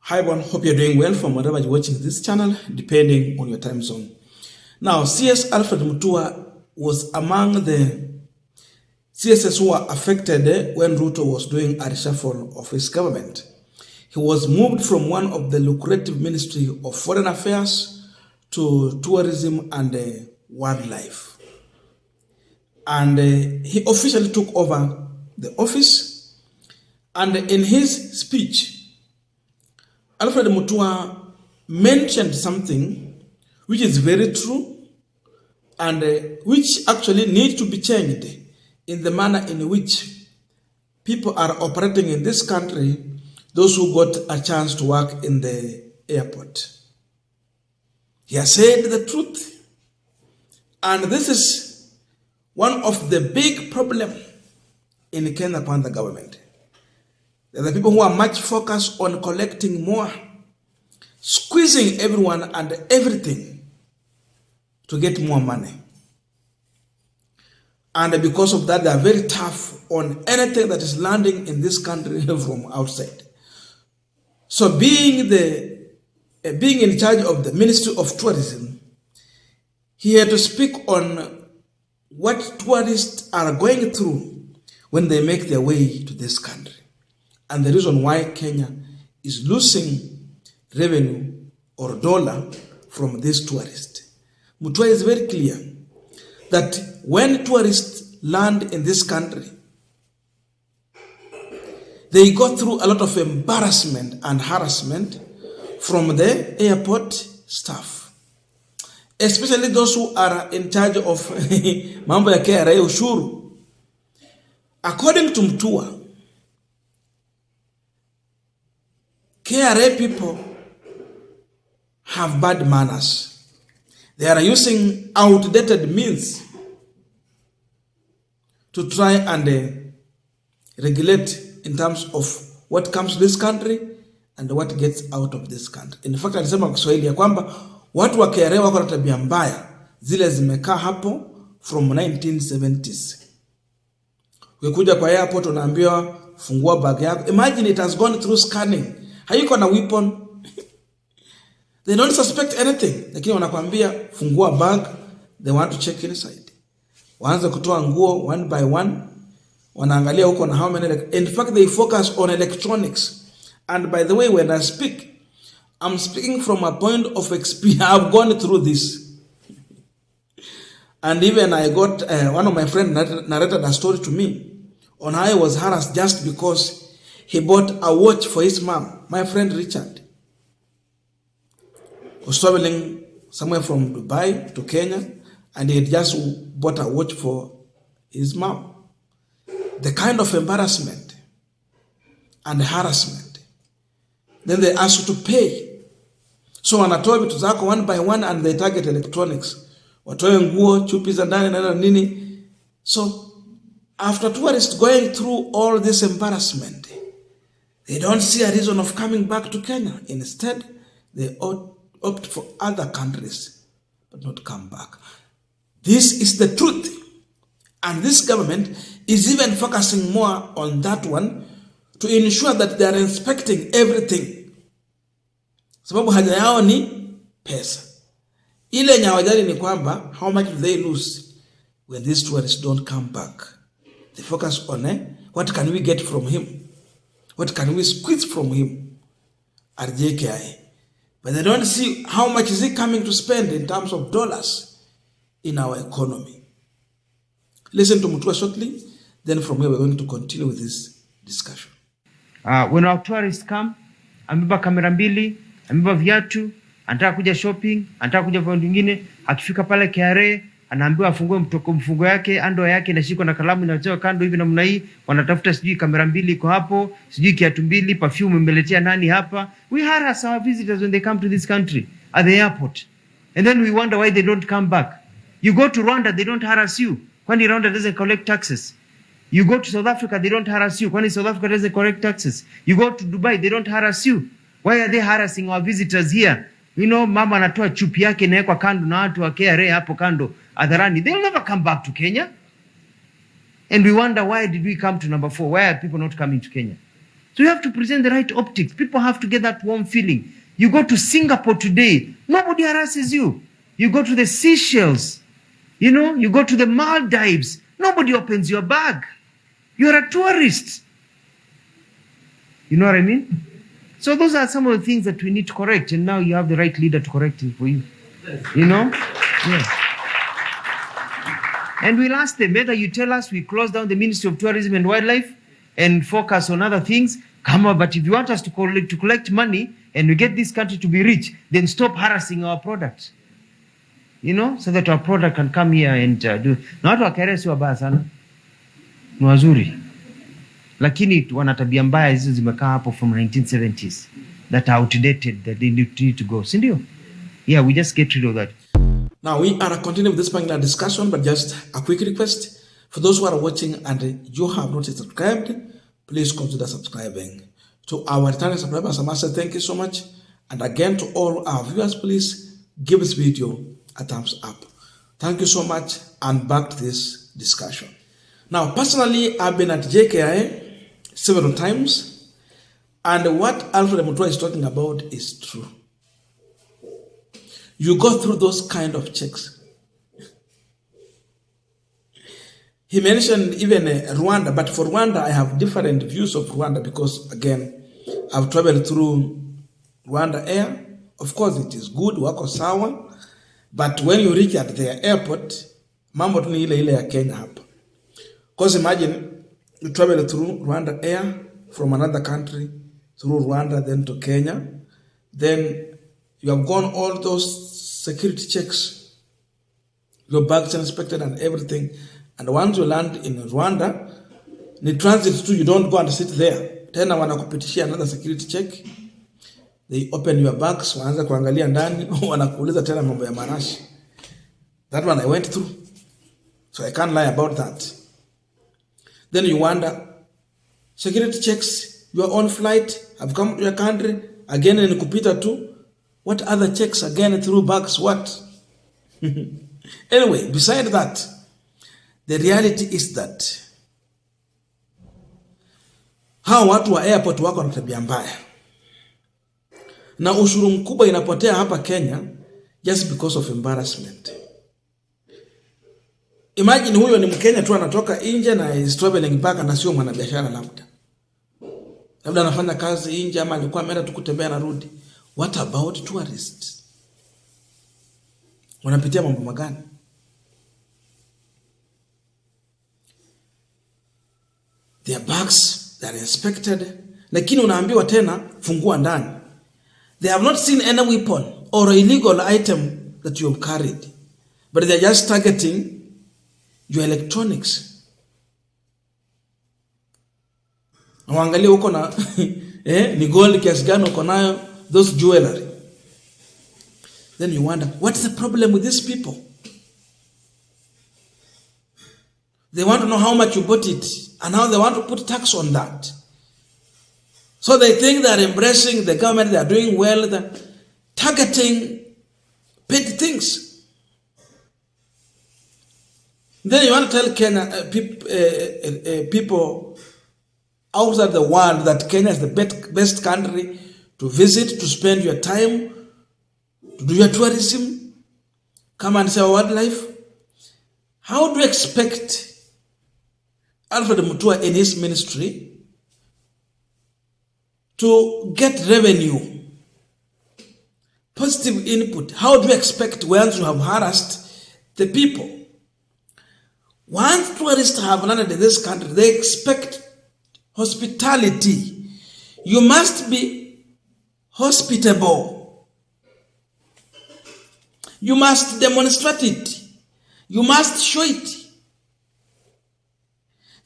Hi everyone, hope you're doing well from wherever you're watching this channel, depending on your time zone. Now, CS Alfred Mutua was among the CSS who were affected when Ruto was doing a reshuffle of his government. He was moved from one of the lucrative Ministry of Foreign Affairs to Tourism and Wildlife. And he officially took over the office. And in his speech, Alfred Mutua mentioned something which is very true and which actually needs to be changed in the manner in which people are operating in this country, those who got a chance to work in the airport. He has said the truth, and this is one of the big problems in Kenya Kwanza government. There are people who are much focused on collecting more, squeezing everyone and everything to get more money. And because of that, they are very tough on anything that is landing in this country from outside. So being in charge of the Ministry of Tourism, he had to speak on what tourists are going through when they make their way to this country, and the reason why Kenya is losing revenue or dollar from these tourists. Mutua is very clear that when tourists land in this country, they go through a lot of embarrassment and harassment from the airport staff, especially those who are in charge of mambo ya KRA ushuru. According to Mutua, KRA people have bad manners. They are using outdated means to try and regulate in terms of what comes to this country and what gets out of this country. In fact, alisema kwa Kiswahili ya kwamba watu wa KRA wako na tabia mbaya zile zimekaa hapo from 1970s. Ukikuja kwa airport unaambiwa fungua bag yako. Imagine it has gone through scanning. Hayuko na weapon. They don't suspect anything. Lakini wanakuambia fungua bag, they want to check inside. Waanze kutoa nguo one by one. Wanaangalia huko na how many. In fact, they focus on electronics. And by the way, when I speak, I'm speaking from a point of experience. I've gone through this. And even I got one of my friends narrated a story to me on how he was harassed just because he bought a watch for his mom. My friend Richard was traveling somewhere from Dubai to Kenya, and he had just bought a watch for his mom. The kind of embarrassment and harassment. Then they ask you to pay. So wanatoa vitu zako one by one and they target electronics. Watoe nguo, chupi za ndani na nini. So after tourists going through all this embarrassment, they don't see a reason of coming back to Kenya. Instead, they opt for other countries, but not come back. This is the truth. And this government is even focusing more on that one to ensure that they are inspecting everything. Sababu haja yao ni pesa. Ile nyawajali ni kwamba how much do they lose when these tourists don't come back. They focus on what can we get from him. What can we squeeze from him? RJKI. But they don't see how much is he coming to spend in terms of dollars in our economy. Listen to Mutua shortly. Then from here we're going to continue with this discussion. When our tourists come, amebeba kamera mbili, amebeba viatu, anataka kuja shopping, anataka kuja kwa wengine, akifika pale KRA, anaambiwa afungue mfungo yake, ando yake inashikwa na kalamu inachoa kando hivi namna hii, wanatafuta sijui kamera mbili iko hapo, sijui kiatu mbili, perfume umeletea nani hapa. We harass our visitors when they come to this country at the airport. And then we wonder why they don't come back. You go to Rwanda, they don't harass you. Kwani Rwanda doesn't collect taxes. You go to South Africa, they don't harass you. Kwani South Africa doesn't collect taxes. You go to Dubai, they don't harass you. Why are they harassing our visitors here? You know, mama anatoa chupi yake inawekwa kando na watu wa KRA hapo kando adharani. They'll never come back to Kenya. And we wonder, why did we come to number 4? Why are people not coming to Kenya? So you have to present the right optics. People have to get that warm feeling. You go to Singapore today, nobody harasses you. You go to the Seychelles, you go to the Maldives, nobody opens your bag. You're a tourist. You know what I mean? So those are some of the things that we need to correct, and now you have the right leader to correct it for you. Yeah. And we'll ask them, whether you tell us we close down the Ministry of Tourism and Wildlife and focus on other things, come on, but if you want us to collect money and we get this country to be rich, then stop harassing our product. So that our product can come here and do. Na watu wa Kenya si wabaya sana. Ni wazuri. Lakini wana tabia mbaya hizo zimekaa hapo from 1970s that are outdated, that they need to go. Si ndio? Yeah, we just get rid of that. Now we are continuing with this panel discussion, but just a quick request for those who are watching and you have not yet subscribed, please consider subscribing. To our returning subscribers, I must say thank you so much. And again, to all our viewers, please give this video a thumbs up. Thank you so much, and back to this discussion. Now, personally, I've been at JKI several times, and what Alfred Mutua is talking about is true. You go through those kind of checks. He mentioned even Rwanda, but for Rwanda, I have different views of Rwanda because, again, I've traveled through Rwanda Air. Of course, it is good, wako sawa. But when you reach at the airport, mambo tu ni ile ya Kenya hapa. Because imagine you travel through Rwanda Air from another country, through Rwanda, then to Kenya. Then you have gone all those security checks. Your bags are inspected and everything. And once you land in Rwanda, the transit too, you don't go and sit there. Tena wanakupitishia another security check. They open your bags, wanaanza kuangalia ndani, wanakuuliza tena mambo ya marashi. That one I went through. So I can't lie about that. Then you wonder, security checks, your own flight, have come to your country, again in kupita too. What other checks again through bags, what? Anyway, beside that, the reality is that hawa watu wa airport wako na tabia mbaya. Na ushuru mkubwa inapotea hapa Kenya just because of embarrassment. Imagine huyo ni Mkenya tu anatoka nje na is traveling back na sio mwanabiashara labda. Labda anafanya kazi nje ama alikuwa ameenda tu kutembea na rudi. What about tourists? Wanapitia mambo magani? Their bags, they are inspected. Lakini unaambiwa tena fungua ndani. They have not seen any weapon or illegal item that you have carried, but they are just targeting your electronics. Waangalia uko na ni gold kiasi gani uko nayo, those jewelry. Then you wonder, what's the problem with these people? They want to know how much you bought it and how they want to put tax on that. So they think they are embracing the government, they are doing well, they're targeting petty things. Then you want to tell Kenya, people outside the world that Kenya is the best country to visit, to spend your time, to do your tourism, come and see our wildlife. How do you expect Alfred Mutua in his ministry to get revenue, positive input? How do you expect once you have harassed the people? Once tourists have landed in this country, they expect hospitality. You must be hospitable. You must demonstrate it. You must show it.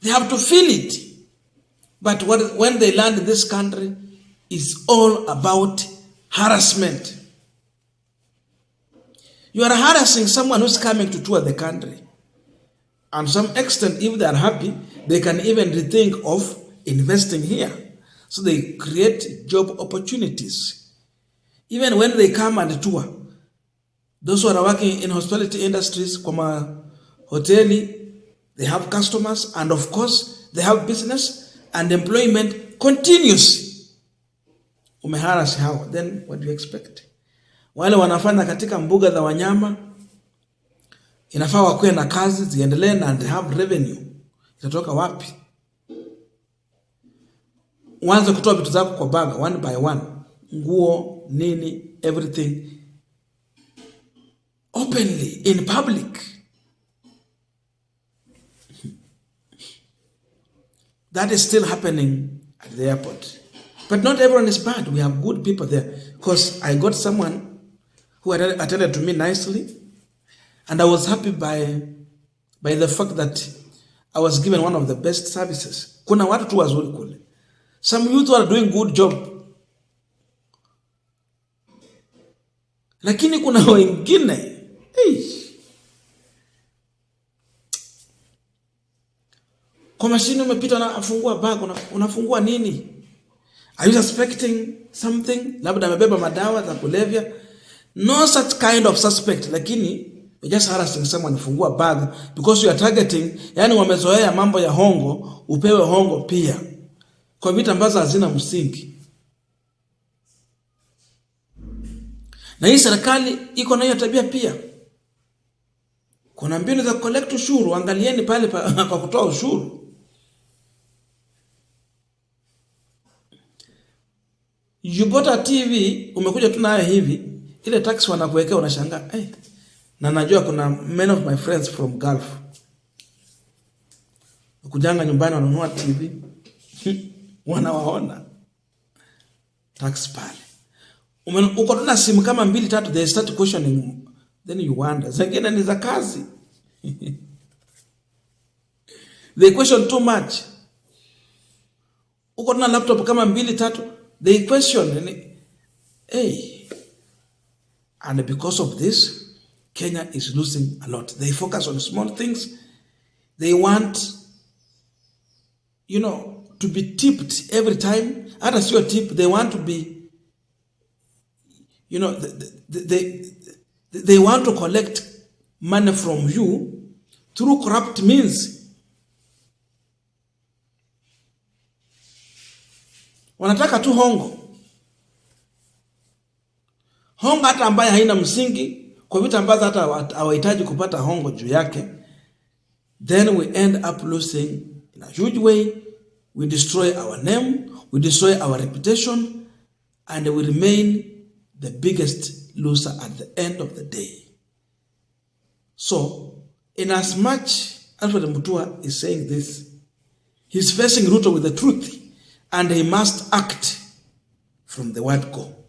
They have to feel it. But when they land in this country, it's all about harassment. You are harassing someone who's coming to tour the country. And to some extent, if they are happy, they can even rethink of investing here. So they create job opportunities. Even when they come and tour, those who are working in hospitality industries, kama hoteli, they have customers, and of course, they have business and employment continuously umeharas hao, then what do you expect? Wale wanafanya katika mbuga za wanyama inafaa wakuwe na kazi ziendelee na and have revenue. Itatoka wapi? Uanze kutoa vitu zako kwa bag one by one, nguo nini, everything openly in public. That is still happening at the airport. But not everyone is bad. We have good people there. Because I got someone who attended to me nicely, and I was happy by the fact that I was given one of the best services. Kuna watu tu wazuri kule. Some youth are doing good job. Lakini kuna wengine, hey, kwa mashini umepita na afungua bag, unafungua nini? Are you suspecting something? Labda amebeba madawa za kulevya. No such kind of suspect. Lakini you're just harassing someone, fungua bag because you are targeting. Yani wamezoea mambo ya hongo, upewe hongo pia kwa vitu ambazo hazina msingi. Na hii serikali iko na hiyo tabia pia. Kuna mbinu za collect ushuru, angalieni pale pa kutoa ushuru. You bought a TV, umekuja tu nayo hivi, ile tax wanakuwekea unashangaa. Na najua kuna many of my friends from Gulf. Kujanga nyumbani wanunua TV. Wanawaona tax pale. Uko tuna simu kama 2-3, they start questioning, then you wonder, zingine ni za kazi. They question too much. Uko tuna laptop kama 2-3, they question. Hey, and because of this, Kenya is losing a lot. They focus on small things. They want, to be tipped every time. Hata sio tip, they want to be, they want to collect money from you through corrupt means. Wanataka tu hongo. Hongo hata ambaye haina msingi, kwa vitu ambazo hata hawahitaji kupata hongo juu yake. Then we end up losing in a huge way. We destroy our name, we destroy our reputation, and we remain the biggest loser at the end of the day. So, in as much Alfred Mutua is saying this, he's facing Ruto with the truth, and he must act from the word go.